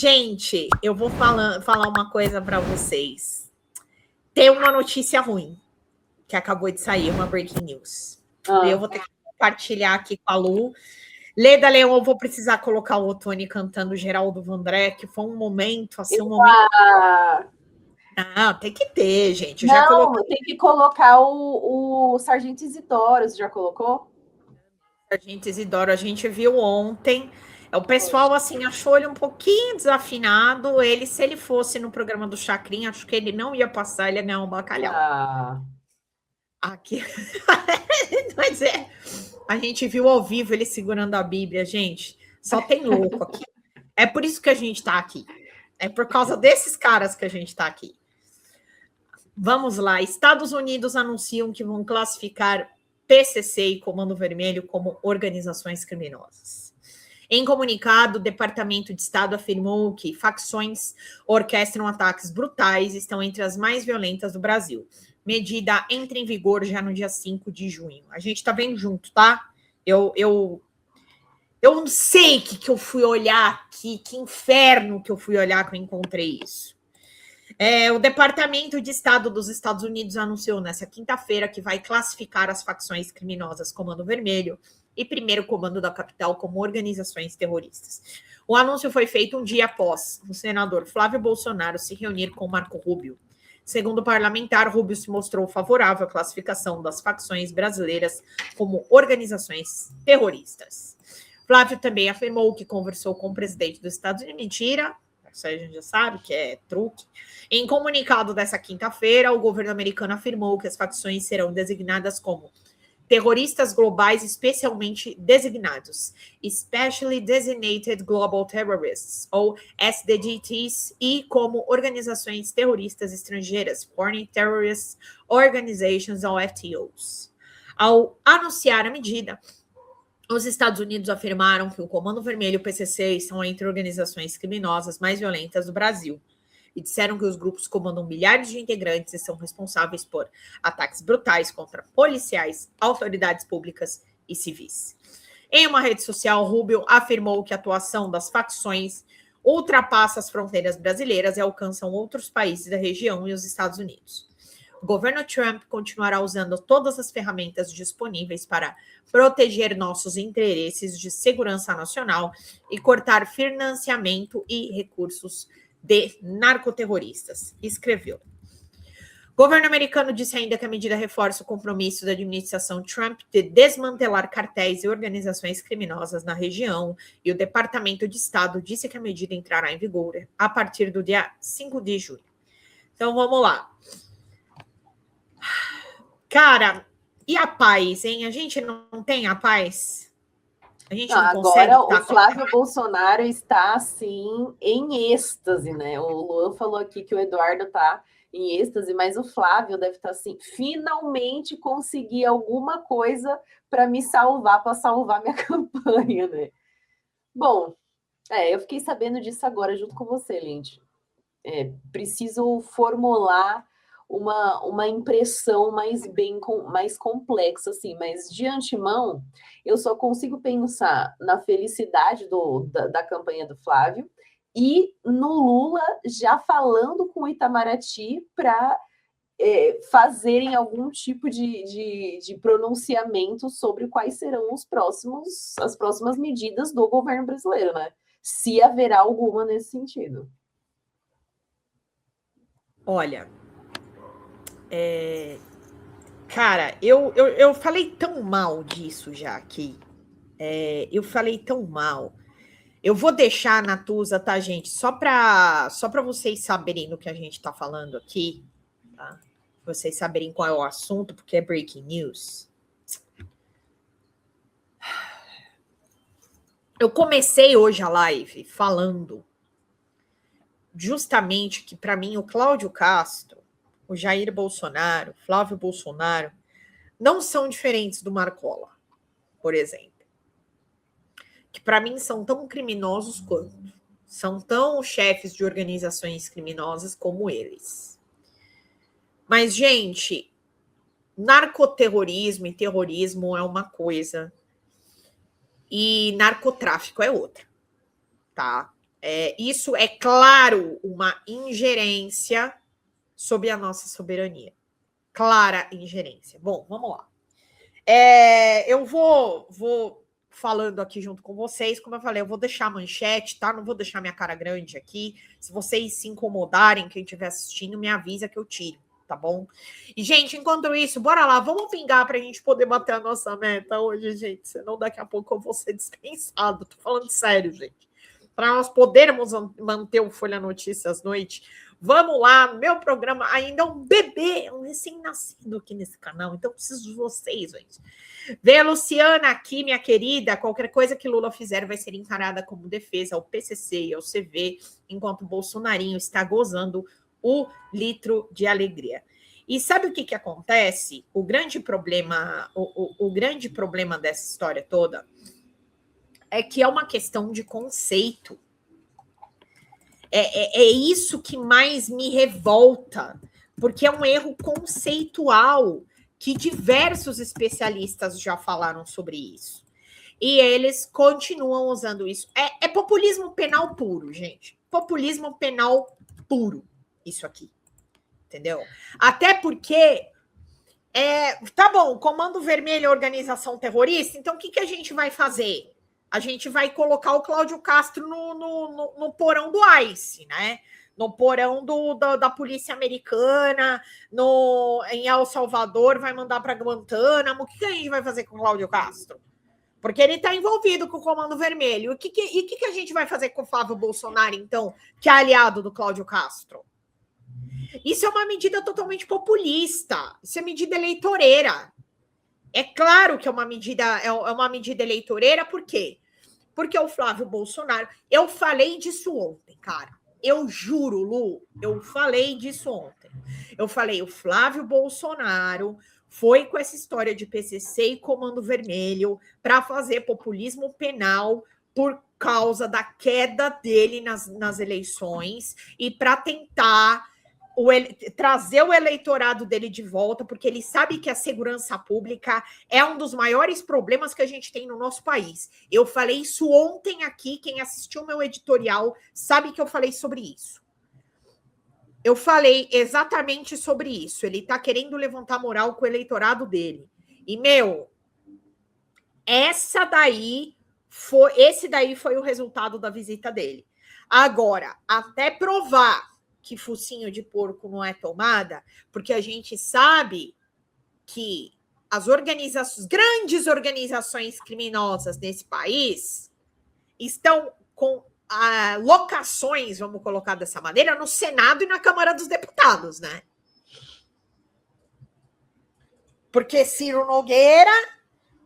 Gente, eu vou falar uma coisa para vocês. Tem uma notícia ruim que acabou de sair, uma breaking news. Eu vou ter que compartilhar aqui com a Lu. Leda Leão, eu vou precisar colocar o Otoni cantando Geraldo Vandré, que foi um momento, assim, um momento... Não, tem que ter, gente. Já coloquei... tem que colocar o Sargento Isidoro, você já colocou? Sargento Isidoro, a gente viu ontem. O pessoal, assim, achou ele um pouquinho desafinado. Ele, se ele fosse no programa do Chacrinha, acho que ele não ia passar, ele ia ganhar um bacalhau. Aqui. Mas a gente viu ao vivo ele segurando a Bíblia, gente. Só tem louco aqui. É por isso que a gente está aqui. É por causa desses caras que a gente está aqui. Vamos lá. Estados Unidos anunciam que vão classificar PCC e Comando Vermelho como organizações criminosas. Em comunicado, o Departamento de Estado afirmou que facções orquestram ataques brutais e estão entre as mais violentas do Brasil. Medida entra em vigor já no dia 5 de junho. A gente tá vendo junto, tá? Eu não sei o que eu fui olhar aqui, que inferno que eu fui olhar que eu encontrei isso. O Departamento de Estado dos Estados Unidos anunciou nessa quinta-feira que vai classificar as facções criminosas Comando Vermelho e Primeiro Comando da Capital como organizações terroristas. O anúncio foi feito um dia após o senador Flávio Bolsonaro se reunir com Marco Rubio. Segundo o parlamentar, Rubio se mostrou favorável à classificação das facções brasileiras como organizações terroristas. Flávio também afirmou que conversou com o presidente dos Estados Unidos. Mentira, isso aí a gente já sabe que é truque. Em comunicado dessa quinta-feira, o governo americano afirmou que as facções serão designadas como terroristas globais especialmente designados, Specially Designated Global Terrorists, ou SDGTs, e como organizações terroristas estrangeiras, Foreign Terrorist Organizations, ou FTOs. Ao anunciar a medida, os Estados Unidos afirmaram que o Comando Vermelho e o PCC estão entre organizações criminosas mais violentas do Brasil e disseram que os grupos comandam milhares de integrantes e são responsáveis por ataques brutais contra policiais, autoridades públicas e civis. Em uma rede social, Rubio afirmou que a atuação das facções ultrapassa as fronteiras brasileiras e alcançam outros países da região e os Estados Unidos. O governo Trump continuará usando todas as ferramentas disponíveis para proteger nossos interesses de segurança nacional e cortar financiamento e recursos de narcoterroristas, escreveu. O governo americano disse ainda que a medida reforça o compromisso da administração Trump de desmantelar cartéis e organizações criminosas na região, e o Departamento de Estado disse que a medida entrará em vigor a partir do dia 5 de junho. Então, vamos lá. Cara, e a paz, hein? A gente não tem a paz? A gente não consegue... Agora o Flávio Bolsonaro está, assim, em êxtase, né? O Luan falou aqui que o Eduardo está em êxtase, mas o Flávio deve estar assim, finalmente consegui alguma coisa para me salvar, para salvar minha campanha, né? Bom, eu fiquei sabendo disso agora junto com você, Lindy. Preciso formular uma impressão mais complexa, assim, mas de antemão eu só consigo pensar na felicidade da campanha do Flávio e no Lula já falando com o Itamaraty para fazerem algum tipo de pronunciamento sobre quais serão as próximas medidas do governo brasileiro, né? Se haverá alguma nesse sentido. Olha, cara, eu falei tão mal disso já aqui. Eu falei tão mal. Eu vou deixar a Natuza, tá, gente? Só para vocês saberem do que a gente está falando aqui, tá? Vocês saberem qual é o assunto, porque é breaking news. Eu comecei hoje a live falando justamente que, para mim, o Cláudio Castro, o Jair Bolsonaro, Flávio Bolsonaro, não são diferentes do Marcola, por exemplo. Que, para mim, são tão criminosos quanto. São tão chefes de organizações criminosas como eles. Mas, gente, narcoterrorismo e terrorismo é uma coisa e narcotráfico é outra, tá? Isso é, claro, uma ingerência sobre a nossa soberania. Clara ingerência. Bom, vamos lá. Eu vou falando aqui junto com vocês. Como eu falei, eu vou deixar a manchete, tá? Não vou deixar minha cara grande aqui. Se vocês se incomodarem, quem estiver assistindo, me avisa que eu tiro, tá bom? E, gente, enquanto isso, bora lá, vamos pingar pra gente poder bater a nossa meta hoje, gente. Senão daqui a pouco eu vou ser dispensado. Tô falando sério, gente. Para nós podermos manter o Folha Notícias à noite, vamos lá, meu programa ainda é um bebê, um recém-nascido aqui nesse canal, então preciso de vocês, gente. Vê a Luciana aqui, minha querida, qualquer coisa que Lula fizer vai ser encarada como defesa ao PCC e ao CV, enquanto o Bolsonarinho está gozando o litro de alegria. E sabe o que acontece? O grande problema dessa história toda é que é uma questão de conceito. É isso que mais me revolta, porque é um erro conceitual que diversos especialistas já falaram sobre isso. E eles continuam usando isso. É populismo penal puro, gente. Populismo penal puro, isso aqui. Entendeu? Até porque tá bom, Comando Vermelho é organização terrorista, então o que a gente vai fazer? A gente vai colocar o Cláudio Castro no porão do ICE, né? No porão da polícia americana, em El Salvador, vai mandar para Guantánamo. O que a gente vai fazer com o Cláudio Castro? Porque ele está envolvido com o Comando Vermelho. E o que a gente vai fazer com o Flávio Bolsonaro, então, que é aliado do Cláudio Castro? Isso é uma medida totalmente populista. Isso é medida eleitoreira. É claro que é uma medida eleitoreira, por quê? Porque o Flávio Bolsonaro... Eu falei disso ontem, cara. Eu juro, Lu, eu falei disso ontem. Eu falei, o Flávio Bolsonaro foi com essa história de PCC e Comando Vermelho para fazer populismo penal por causa da queda dele nas eleições e para tentar trazer o eleitorado dele de volta, porque ele sabe que a segurança pública é um dos maiores problemas que a gente tem no nosso país. Eu falei isso ontem aqui, quem assistiu meu editorial sabe que eu falei sobre isso. Eu falei exatamente sobre isso. Ele está querendo levantar moral com o eleitorado dele. E, esse daí foi o resultado da visita dele. Agora, até provar que focinho de porco não é tomada, porque a gente sabe que as grandes organizações criminosas nesse país estão com locações, vamos colocar dessa maneira, no Senado e na Câmara dos Deputados, né? Porque Ciro Nogueira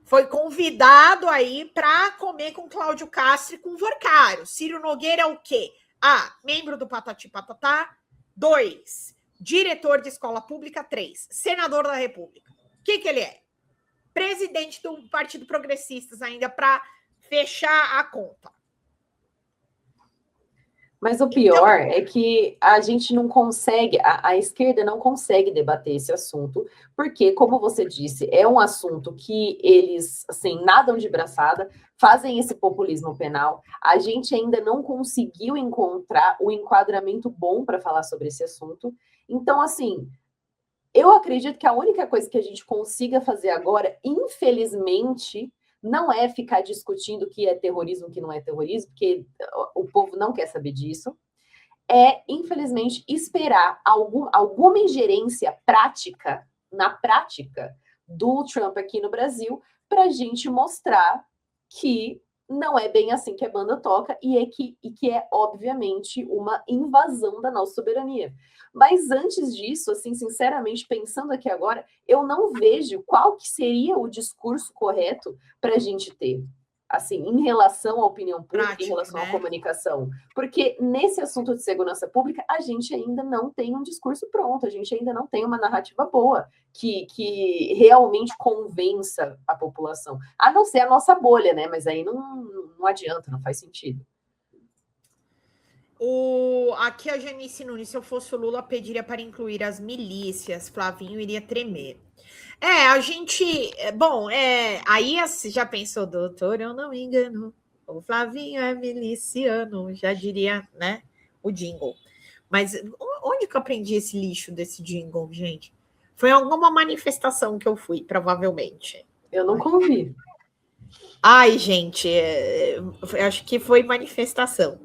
foi convidado aí para comer com Cláudio Castro e com Vorcário. Ciro Nogueira é o quê? Membro do Patati Patatá. 2, diretor de escola pública. 3, senador da República. O que ele é? Presidente do Partido Progressistas ainda para fechar a conta. Mas o pior é que a gente não consegue, a esquerda não consegue debater esse assunto, porque, como você disse, é um assunto que eles, assim, nadam de braçada, fazem esse populismo penal. A gente ainda não conseguiu encontrar o enquadramento bom para falar sobre esse assunto. Então, assim, eu acredito que a única coisa que a gente consiga fazer agora, infelizmente, não é ficar discutindo o que é terrorismo, o que não é terrorismo, porque o povo não quer saber disso. É, infelizmente, esperar alguma ingerência prática, na prática, do Trump aqui no Brasil, para a gente mostrar que não é bem assim que a banda toca e que é, obviamente, uma invasão da nossa soberania. Mas antes disso, assim, sinceramente, pensando aqui agora, eu não vejo qual que seria o discurso correto para a gente ter, assim, em relação à opinião pública, em relação à comunicação. Porque nesse assunto de segurança pública, a gente ainda não tem um discurso pronto, a gente ainda não tem uma narrativa boa que realmente convença a população. A não ser a nossa bolha, né? Mas aí não adianta, não faz sentido. Aqui a Janice Nunes, se eu fosse o Lula, pediria para incluir as milícias. Flavinho iria tremer. A gente... Bom, aí já pensou, doutor, eu não me engano. O Flavinho é miliciano, já diria, né, o jingle. Mas onde que eu aprendi esse lixo desse jingle, gente? Foi em alguma manifestação que eu fui, provavelmente. Eu nunca ouvi. Ai, gente, acho que foi manifestação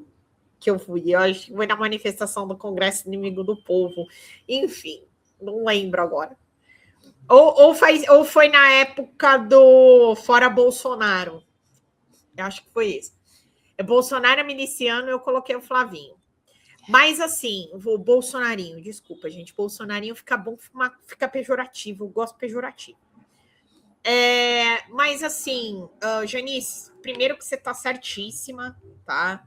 que eu fui. Eu acho que foi na manifestação do Congresso Inimigo do Povo. Enfim, não lembro agora. Ou foi na época do Fora Bolsonaro. Eu acho que foi isso. Bolsonaro é miliciano, eu coloquei o Flavinho. Mas assim, o Bolsonarinho, desculpa, gente. Bolsonarinho fica bom, fica pejorativo. Eu gosto pejorativo. Mas assim, Janice, primeiro que você tá certíssima, tá?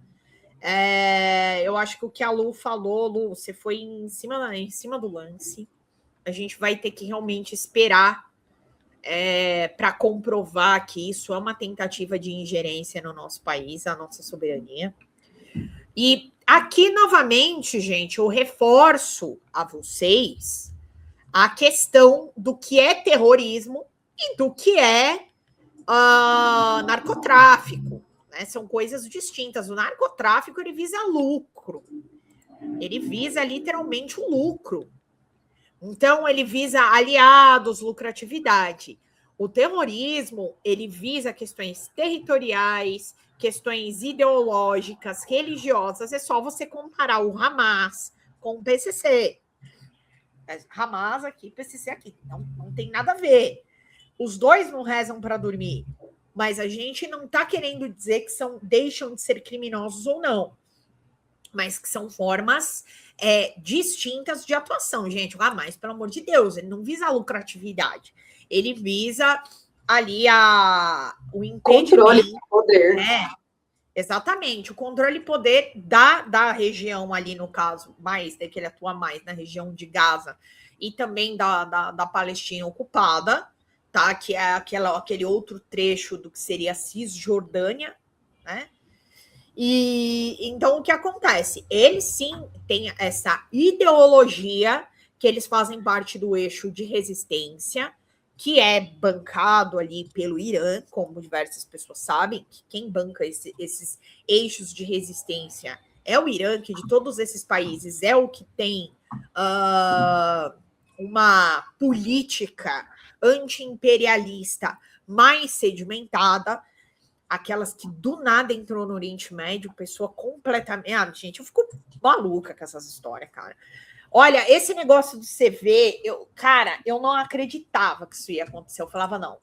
Eu acho que o que a Lu falou, Lu, você foi em cima do lance. A gente vai ter que realmente esperar para comprovar que isso é uma tentativa de ingerência no nosso país, a nossa soberania. E aqui, novamente, gente, eu reforço a vocês a questão do que é terrorismo e do que é narcotráfico. Né? São coisas distintas. O narcotráfico, ele visa lucro. Ele visa literalmente o lucro. Então, ele visa aliados, lucratividade. O terrorismo, ele visa questões territoriais, questões ideológicas, religiosas. É só você comparar o Hamas com o PCC. Hamas aqui, PCC aqui. Não tem nada a ver. Os dois não rezam para dormir. Mas a gente não está querendo dizer que deixam de ser criminosos ou não. Mas que são formas distintas de atuação, gente. Mas, pelo amor de Deus, ele não visa a lucratividade. Ele visa ali o impedimento. Controle de poder. Exatamente, o controle de poder da região ali, no caso, mais, que ele atua mais na região de Gaza e também da Palestina ocupada, tá? Que é aquele outro trecho do que seria a Cisjordânia, né? E então o que acontece? Eles sim têm essa ideologia que eles fazem parte do eixo de resistência, que é bancado ali pelo Irã, como diversas pessoas sabem, que quem banca esses eixos de resistência é o Irã, que de todos esses países é o que tem uma política anti-imperialista mais sedimentada, aquelas que do nada entrou no Oriente Médio, pessoa completamente... gente, eu fico maluca com essas histórias, cara. Olha, esse negócio de CV, eu não acreditava que isso ia acontecer. Eu falava, não,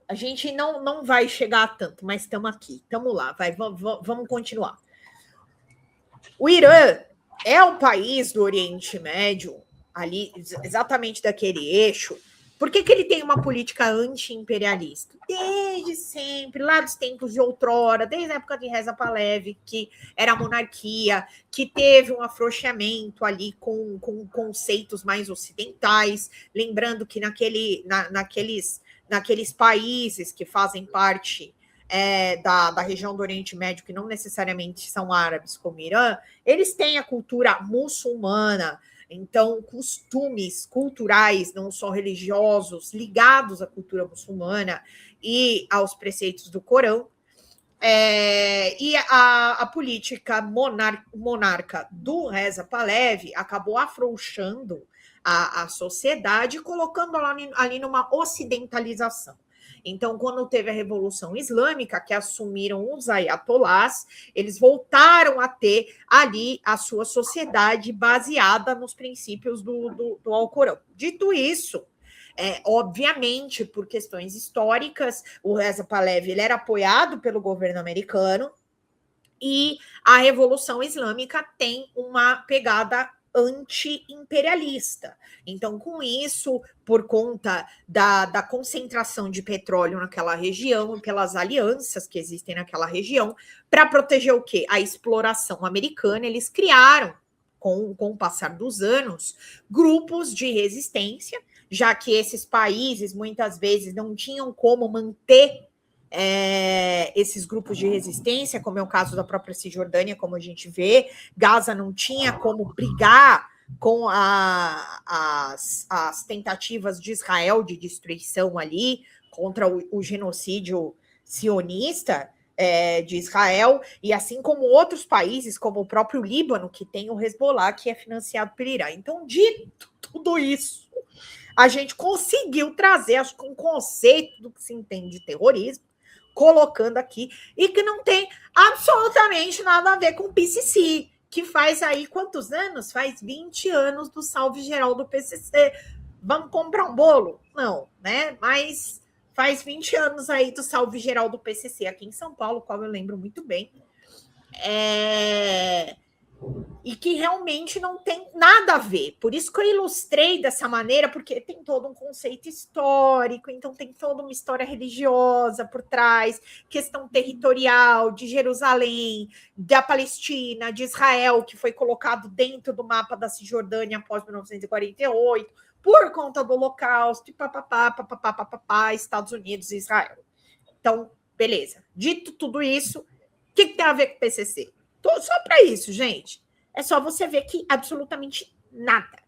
a gente não vai chegar a tanto, mas estamos aqui, estamos lá, vamos continuar. O Irã é um país do Oriente Médio, ali, exatamente daquele eixo. Por que ele tem uma política anti-imperialista? Desde sempre, lá dos tempos de outrora, desde a época de Reza Pahlavi, que era a monarquia, que teve um afrouxamento ali com conceitos mais ocidentais, lembrando que naqueles países que fazem parte da região do Oriente Médio, que não necessariamente são árabes como o Irã, eles têm a cultura muçulmana. Então, costumes culturais, não só religiosos, ligados à cultura muçulmana e aos preceitos do Corão. E a política monarca do Reza Pahlavi acabou afrouxando a sociedade, colocando ali numa ocidentalização. Então, quando teve a Revolução Islâmica, que assumiram os ayatolás, eles voltaram a ter ali a sua sociedade baseada nos princípios do Alcorão. Dito isso, obviamente, por questões históricas, o Reza Pahlavi ele era apoiado pelo governo americano e a Revolução Islâmica tem uma pegada anti-imperialista. Então, com isso, por conta da concentração de petróleo naquela região e pelas alianças que existem naquela região, para proteger o quê? A exploração americana, eles criaram, com o passar dos anos, grupos de resistência, já que esses países, muitas vezes, não tinham como manter esses grupos de resistência, como é o caso da própria Cisjordânia, como a gente vê. Gaza não tinha como brigar com as tentativas de Israel de destruição ali, contra o genocídio sionista. de Israel, e assim como outros países, como o próprio Líbano, que tem o Hezbollah, que é financiado pelo Irã. Então, dito tudo isso, a gente conseguiu trazer, acho que um conceito do que se entende de terrorismo, colocando aqui, e que não tem absolutamente nada a ver com o PCC, que faz aí quantos anos? Faz 20 anos do salve geral do PCC. Vamos comprar um bolo? Não, né? Mas faz 20 anos aí do salve geral do PCC aqui em São Paulo, qual eu lembro muito bem. E que realmente não tem nada a ver. Por isso que eu ilustrei dessa maneira, porque tem todo um conceito histórico, então tem toda uma história religiosa por trás, questão territorial de Jerusalém, da Palestina, de Israel, que foi colocado dentro do mapa da Cisjordânia após 1948, por conta do Holocausto, e papapá, Estados Unidos e Israel. Então, beleza. Dito tudo isso, o que tem a ver com o PCC? Só para isso, gente. É só você ver que absolutamente nada.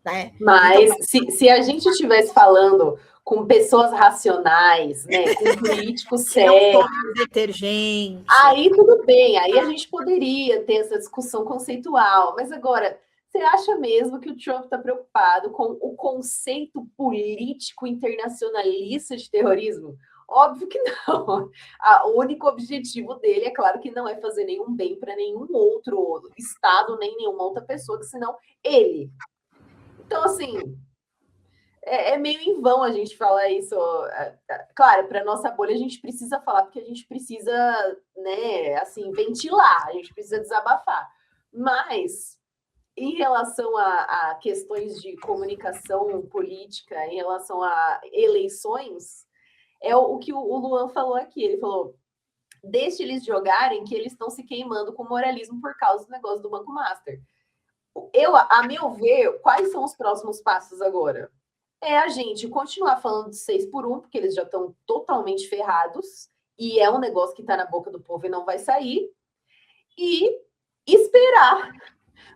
Né? Mas então, se a gente estivesse falando com pessoas racionais, né, com políticos sérios, detergente, aí tudo bem, aí a gente poderia ter essa discussão conceitual. Mas agora, você acha mesmo que o Trump está preocupado com o conceito político internacionalista de terrorismo? Óbvio que não. O único objetivo dele, é claro que não é fazer nenhum bem para nenhum outro Estado, nem nenhuma outra pessoa, que senão ele. Então, assim, é meio em vão a gente falar isso. Claro, para nossa bolha a gente precisa falar, porque a gente precisa, né, assim, ventilar, a gente precisa desabafar. Mas, em relação a questões de comunicação política, em relação a eleições, é o que o Luan falou aqui. Ele falou, deixe eles jogarem, que eles estão se queimando com moralismo por causa do negócio do Banco Master. A meu ver, quais são os próximos passos agora? É a gente continuar falando de 6x1, porque eles já estão totalmente ferrados, e é um negócio que está na boca do povo e não vai sair, e esperar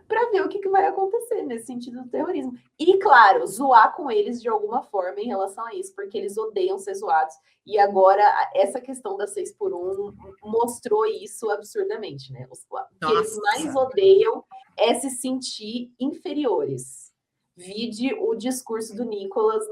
para ver o que vai acontecer nesse sentido do terrorismo. E, claro, zoar com eles de alguma forma em relação a isso, porque eles odeiam ser zoados. E agora, essa questão da 6x1 mostrou isso absurdamente, né? O que eles mais odeiam é se sentir inferiores. Vide o discurso do Nicolas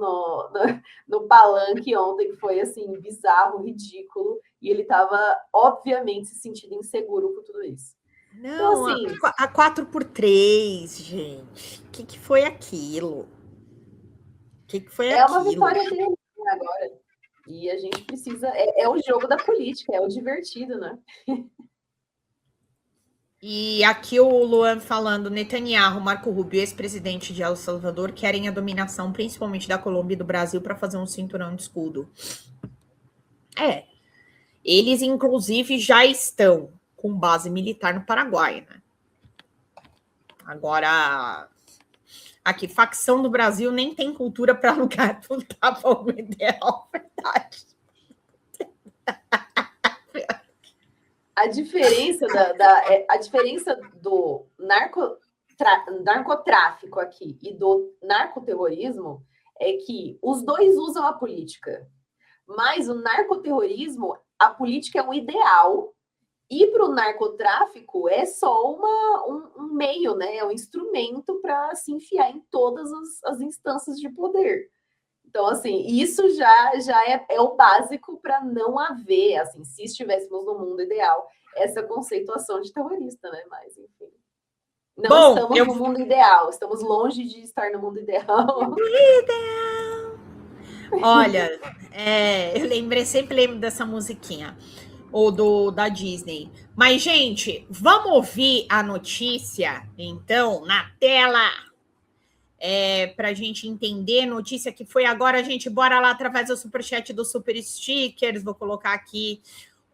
no palanque ontem, que foi, assim, bizarro, ridículo, e ele estava, obviamente, se sentindo inseguro com tudo isso. Não, então, assim, a 4x3, gente. O que foi aquilo? O que foi aquilo? É uma vitória dele agora. E a gente precisa... É o jogo da política, é o divertido, né? E aqui o Luan falando, Netanyahu, Marco Rubio, ex-presidente de El Salvador, querem a dominação, principalmente da Colômbia e do Brasil, para fazer um cinturão de escudo. Eles, inclusive, já estão com base militar no Paraguai, né? Agora, aqui, facção do Brasil nem tem cultura para lugar, não tava o ideal, verdade. A diferença a diferença do narcotráfico aqui e do narcoterrorismo é que os dois usam a política, mas o narcoterrorismo, a política é um ideal, e para o narcotráfico é só um meio, né? É um instrumento para se enfiar em todas as instâncias de poder. Então, assim, isso já é o básico para não haver, assim, se estivéssemos no mundo ideal, essa conceituação de terrorista, né? Mas, enfim. Não estamos no mundo ideal, estamos longe de estar no mundo ideal. Olha, eu sempre lembro dessa musiquinha, ou da Disney. Mas, gente, vamos ouvir a notícia, então, na tela. Para a gente entender a notícia que foi agora, gente, bora lá através do superchat do Super Stickers, vou colocar aqui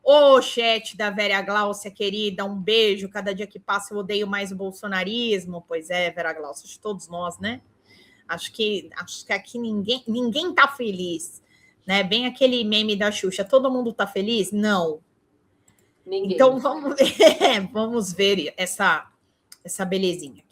o chat da Vera Gláucia, querida, um beijo, cada dia que passa eu odeio mais o bolsonarismo, pois é, Vera Gláucia, de todos nós, né? Acho que aqui ninguém tá feliz, né? Bem aquele meme da Xuxa, todo mundo tá feliz? Não. Ninguém. Então vamos ver essa belezinha.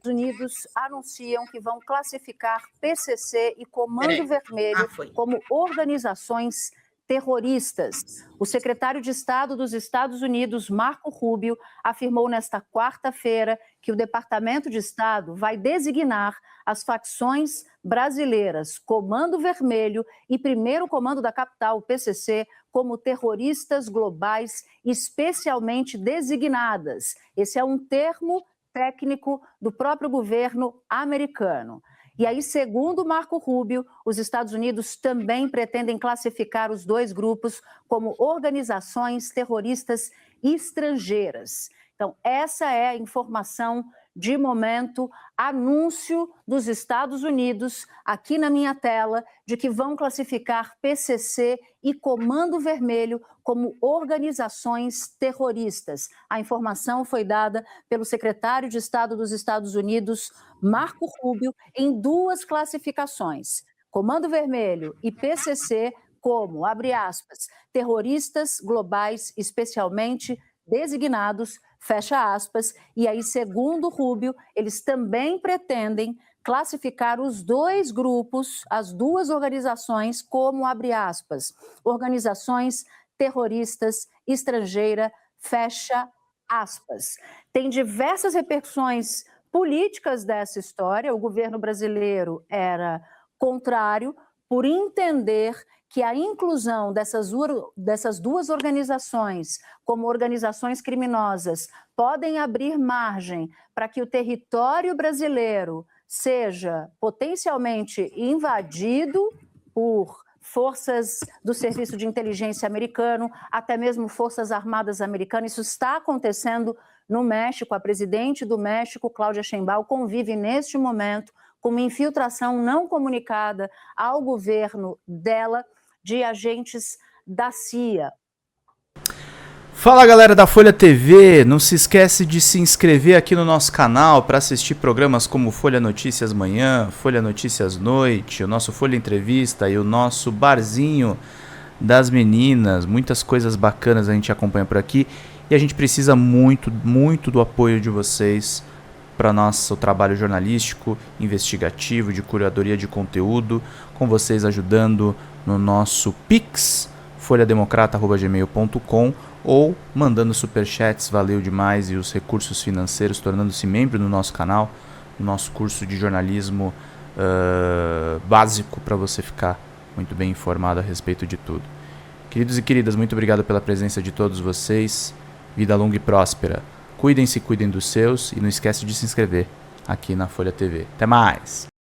Unidos anunciam que vão classificar PCC e Comando Vermelho como organizações terroristas. O secretário de Estado dos Estados Unidos, Marco Rubio, afirmou nesta quarta-feira que o Departamento de Estado vai designar as facções brasileiras Comando Vermelho e Primeiro Comando da Capital, o PCC, como terroristas globais especialmente designadas. Esse é um termo técnico do próprio governo americano. E aí, segundo Marco Rubio, os Estados Unidos também pretendem classificar os dois grupos como organizações terroristas estrangeiras. Então, essa é a informação de momento, anúncio dos Estados Unidos, aqui na minha tela, de que vão classificar PCC e Comando Vermelho como organizações terroristas. A informação foi dada pelo secretário de Estado dos Estados Unidos, Marco Rubio, em duas classificações. Comando Vermelho e PCC como, abre aspas, terroristas globais especialmente designados, fecha aspas, e aí, segundo Rubio, eles também pretendem classificar os dois grupos, as duas organizações, como, abre aspas, organizações terroristas estrangeiras, fecha aspas. Tem diversas repercussões políticas dessa história. O governo brasileiro era contrário, por entender que a inclusão dessas duas organizações como organizações criminosas podem abrir margem para que o território brasileiro seja potencialmente invadido por forças do Serviço de Inteligência americano, até mesmo forças armadas americanas. Isso está acontecendo no México. A presidente do México, Cláudia Sheinbaum, convive neste momento com uma infiltração não comunicada ao governo dela de agentes da CIA. Fala, galera da Folha TV, não se esquece de se inscrever aqui no nosso canal para assistir programas como Folha Notícias Manhã, Folha Notícias Noite, o nosso Folha Entrevista e o nosso Barzinho das Meninas. Muitas coisas bacanas a gente acompanha por aqui e a gente precisa muito, muito do apoio de vocês para nosso trabalho jornalístico, investigativo, de curadoria de conteúdo, com vocês ajudando no nosso Pix, folhademocrata@gmail.com, ou mandando superchats, valeu demais, e os recursos financeiros, tornando-se membro do nosso canal, no nosso curso de jornalismo básico, para você ficar muito bem informado a respeito de tudo. Queridos e queridas, muito obrigado pela presença de todos vocês, vida longa e próspera. Cuidem-se, cuidem dos seus e não esquece de se inscrever aqui na Folha TV. Até mais!